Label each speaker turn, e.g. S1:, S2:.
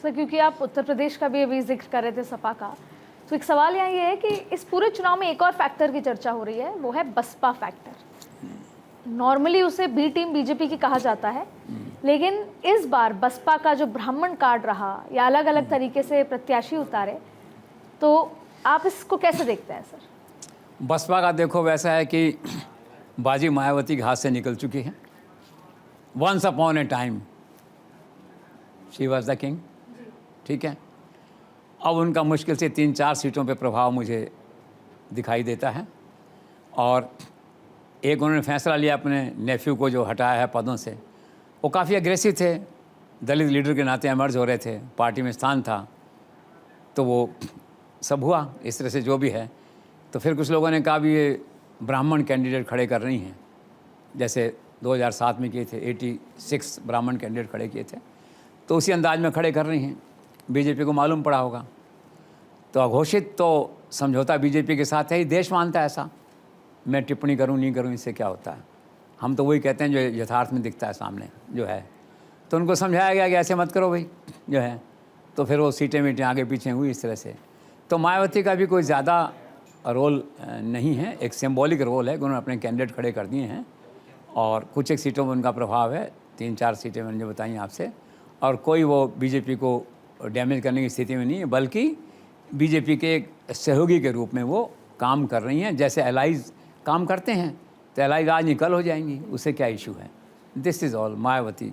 S1: Sir क्योंकि आप उत्तर प्रदेश का भी अभी जिक्र कर रहे थे सपा का, तो एक सवाल यहाँ ये है कि इस पूरे चुनाव में एक और फैक्टर की चर्चा हो रही है, वो है बसपा फैक्टर। नॉर्मली उसे बी टीम बीजेपी की कहा जाता है, लेकिन इस बार बसपा का जो ब्राह्मण कार्ड रहा या अलग अलग तरीके से प्रत्याशी उतारे, तो आप इसको कैसे देखते हैं सर?
S2: बसपा का देखो वैसा है कि बाजी मायावती के हाथ से निकल चुकी है। Once upon a time she was the king, ठीक है। अब उनका मुश्किल से 3-4 सीटों पे प्रभाव मुझे दिखाई देता है। और एक उन्होंने फैसला लिया अपने नेफ्यू को जो हटाया है पदों से, वो काफ़ी अग्रेसिव थे, दलित लीडर के नाते एमर्ज हो रहे थे, पार्टी में स्थान था, तो वो सब हुआ इस तरह से जो भी है। तो फिर कुछ लोगों ने कहा भी ये ब्राह्मण कैंडिडेट खड़े कर रही हैं, जैसे 2007 में किए थे, 86 ब्राह्मण कैंडिडेट खड़े किए थे, तो उसी अंदाज में खड़े कर रही हैं। बीजेपी को मालूम पड़ा होगा, तो अघोषित तो समझौता बीजेपी के साथ है ही। देश मानता है ऐसा, मैं टिप्पणी करूं नहीं करूं इससे क्या होता है, हम तो वही कहते हैं जो यथार्थ में दिखता है सामने जो है। तो उनको समझाया गया कि ऐसे मत करो भाई जो है, तो फिर वो सीटें मीटें आगे पीछे हुई इस तरह से। तो मायावती का भी कोई ज़्यादा रोल नहीं है, एक सिंबॉलिक रोल है कि उन्होंने अपने कैंडिडेट खड़े कर दिए हैं और कुछ एक सीटों में उनका प्रभाव है, 3-4 सीटें मैंने जो बताई आपसे, और कोई वो बीजेपी को डैमेज करने की स्थिति में नहीं है, बल्कि बीजेपी के एक सहयोगी के रूप में वो काम कर रही हैं। जैसे एलाइज काम करते हैं, तो एलाइज आज निकल हो जाएंगी, उससे क्या इशू है। This is all Mayawati.